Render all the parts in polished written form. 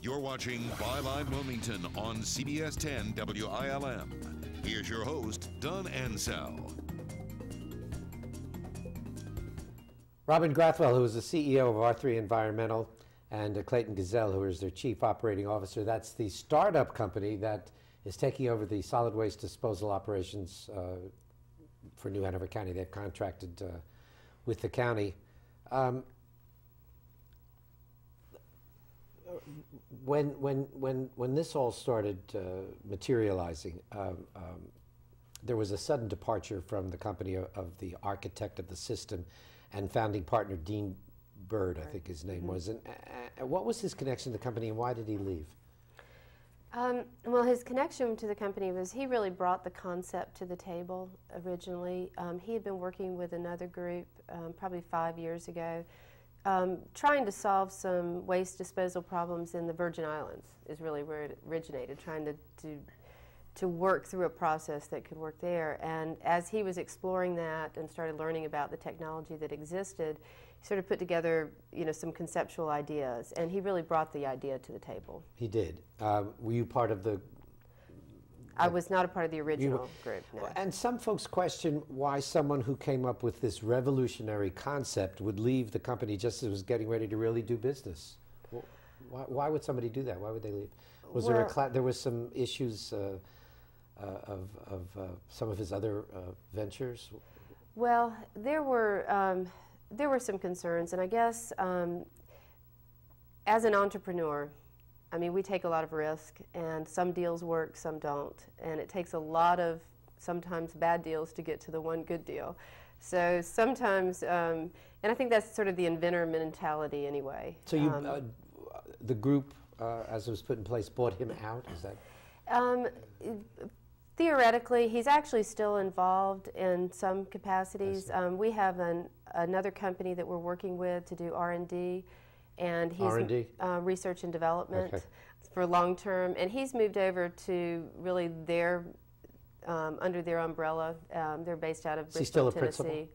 You're watching Byline Wilmington on CBS 10 WILM. Here's your host, Don Ansell. Robin Grathwell, who is the CEO of R3 Environmental, and Clayton Gazelle, who is their Chief Operating Officer. That's the startup company that is taking over the solid waste disposal operations for New Hanover County. They've contracted with the county. When this all started materializing, there was a sudden departure from the company of the architect of the system and founding partner Dean Bird, I think his name was. And what was his connection to the company, and why did he leave? Well, his connection to the company was he really brought the concept to the table originally. He had been working with another group probably 5 years ago, trying to solve some waste disposal problems in the Virgin Islands is really where it originated, trying to work through a process that could work there. And as he was exploring that and started learning about the technology that existed, he sort of put together, some conceptual ideas, and he really brought the idea to the table. He did. Were you part of the... I was not a part of the original group, no. And some folks question why someone who came up with this revolutionary concept would leave the company just as it was getting ready to really do business. Well, why would somebody do that? Why would they leave? Was there was some issues of some of his other ventures? Well, there were some concerns, and I guess as an entrepreneur, I mean, we take a lot of risk, and some deals work, some don't, and it takes a lot of sometimes bad deals to get to the one good deal. So sometimes, and I think that's sort of the inventor mentality anyway. So you, the group, as it was put in place, bought him out, is that? Theoretically, he's actually still involved in some capacities. We have another company that we're working with to do R&D, and he's research and development for long term, and he's moved over to really their under their umbrella. They're based out of Bristol, is he still a Tennessee.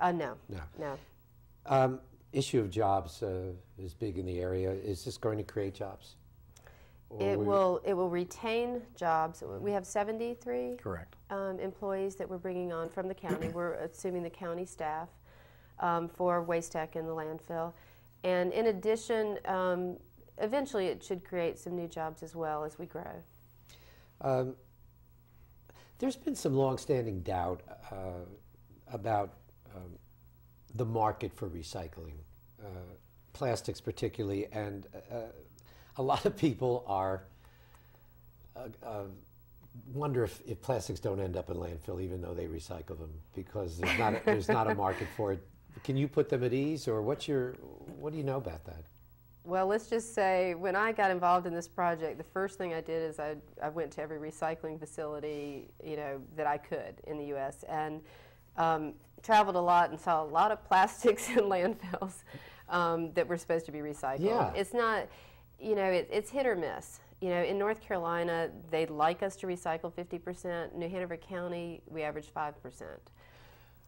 Principal? No. Issue of jobs is big in the area. Is this going to create jobs? It will retain jobs. We have 73 employees that we're bringing on from the county. We're assuming the county staff for waste tech in the landfill. And in addition, eventually it should create some new jobs as well as we grow. There's been some long-standing doubt about the market for recycling, plastics particularly, and a lot of people are wonder if plastics don't end up in landfill even though they recycle them because there's not a market for it. Can you put them at ease, or what do you know about that? Well, let's just say when I got involved in this project, the first thing I did is I went to every recycling facility that I could in the U.S. and traveled a lot and saw a lot of plastics in landfills that were supposed to be recycled. Yeah. It's not, it's hit or miss. In North Carolina, they'd like us to recycle 50%. New Hanover County, we average 5%.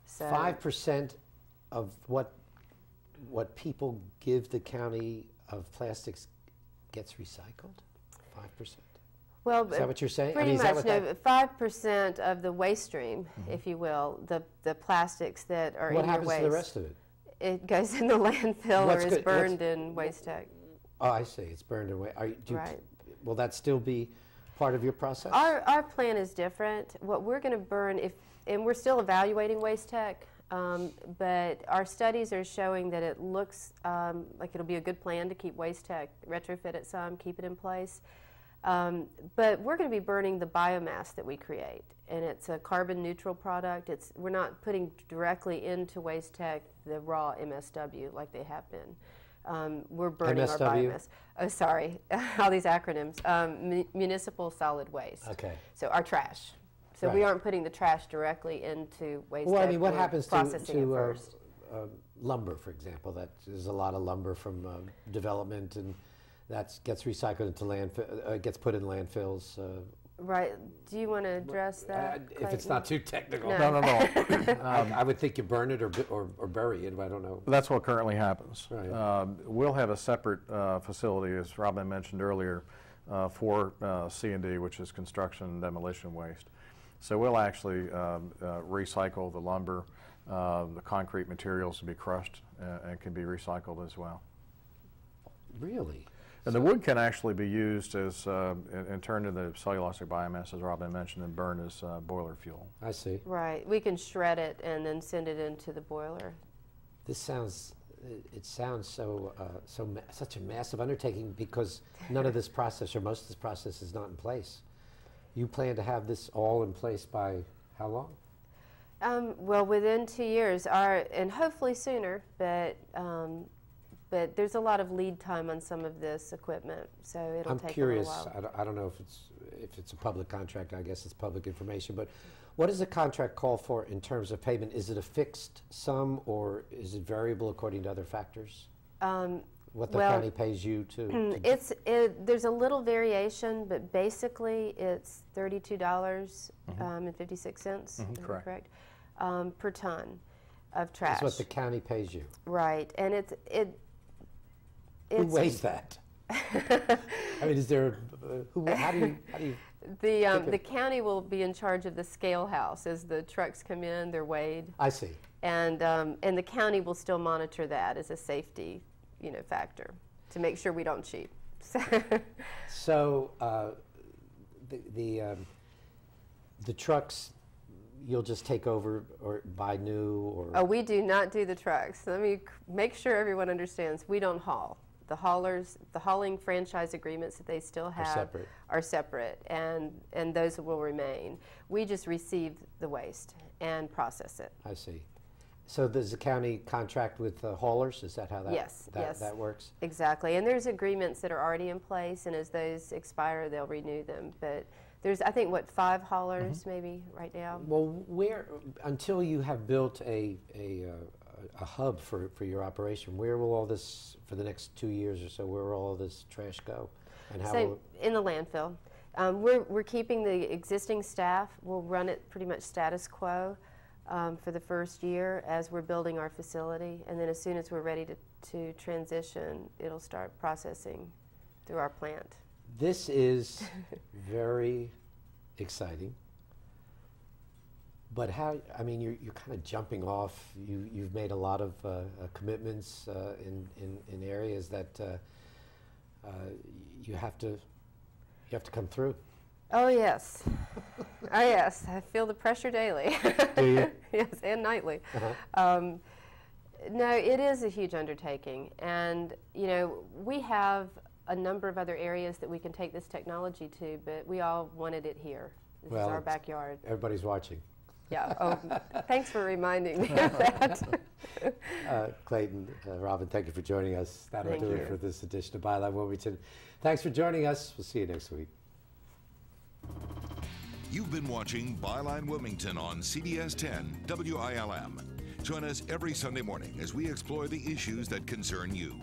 So 5% of what people give the county of plastics gets recycled? 5%? Well, is that what you're saying? Pretty much, no, 5% of the waste stream, if you will, the plastics that are in your waste. What happens to the rest of it? It goes in the landfill or is burned in waste tech. Oh, I see. It's burned in waste. Right. Will that still be part of your process? Our plan is different. What we're going to burn, and we're still evaluating waste tech, but our studies are showing that it looks like it'll be a good plan to keep waste tech, retrofit it some, keep it in place. But we're going to be burning the biomass that we create, and it's a carbon neutral product. We're not putting directly into waste tech the raw MSW like they have been. We're burning MSW? our biomass. Oh, sorry, all these acronyms. Municipal solid waste. Okay. So our trash. So we aren't putting the trash directly into waste. Well, I mean, what happens to lumber, for example? There's a lot of lumber from development, and that gets recycled into landfill, gets put in landfills. Right. Do you want to address that? If it's not too technical. No. No. I would think you burn it or bury it, but I don't know. That's what currently happens. Right. We'll have a separate facility, as Robin mentioned earlier, for C&D, which is construction and demolition waste. So we'll actually recycle the lumber, the concrete materials to be crushed and can be recycled as well. Really? And the wood can actually be used as and turned into cellulosic biomass, as Robin mentioned, and burned as boiler fuel. I see. Right. We can shred it and then send it into the boiler. This sounds. It sounds such a massive undertaking because none of this process or most of this process is not in place. You plan to have this all in place by how long? Well, within 2 years, and hopefully sooner, but there's a lot of lead time on some of this equipment, so it'll take a little while. I'm curious. I don't know if it's a public contract. I guess it's public information. But what does the contract call for in terms of payment? Is it a fixed sum or is it variable according to other factors? What the county pays you to there's a little variation, but basically it's $32 and 56 cents. Correct. Per ton of trash. That's what the county pays you. Right, and it's who weighs that? I mean, is there? How do you? The county will be in charge of the scale house as the trucks come in. They're weighed. I see. And the county will still monitor that as a safety, factor to make sure we don't cheat. So the trucks, you'll just take over or buy new or? Oh, we do not do the trucks. Let me make sure everyone understands. We don't haul. The hauling franchise agreements that they still have are separate, and those will remain. We just receive the waste and process it. I see. So does the county contract with haulers? Is that how that that works? Exactly. And there's agreements that are already in place, and as those expire, they'll renew them. But there's, I think, 5 haulers maybe right now. Well, until you have built a hub for your operation, where will all this, for the next 2 years or so, where will all this trash go? And how will in the landfill. We're keeping the existing staff. We'll run it pretty much status quo for the first year as we're building our facility, and then as soon as we're ready to transition, it'll start processing through our plant. This is very exciting. But you're kind of jumping off. You've made a lot of commitments in areas that you have to come through. Oh yes, oh yes. I feel the pressure daily. Do you? Yes, and nightly. No, it is a huge undertaking, and we have a number of other areas that we can take this technology to, but we all wanted it here. This is our backyard. Everybody's watching. Yeah. Oh, thanks for reminding me of that. Clayton, Robin, thank you for joining us. That'll do it for this edition of Byline Wilmington. Thanks for joining us. We'll see you next week. You've been watching Byline Wilmington on CBS 10 WILM. Join us every Sunday morning as we explore the issues that concern you.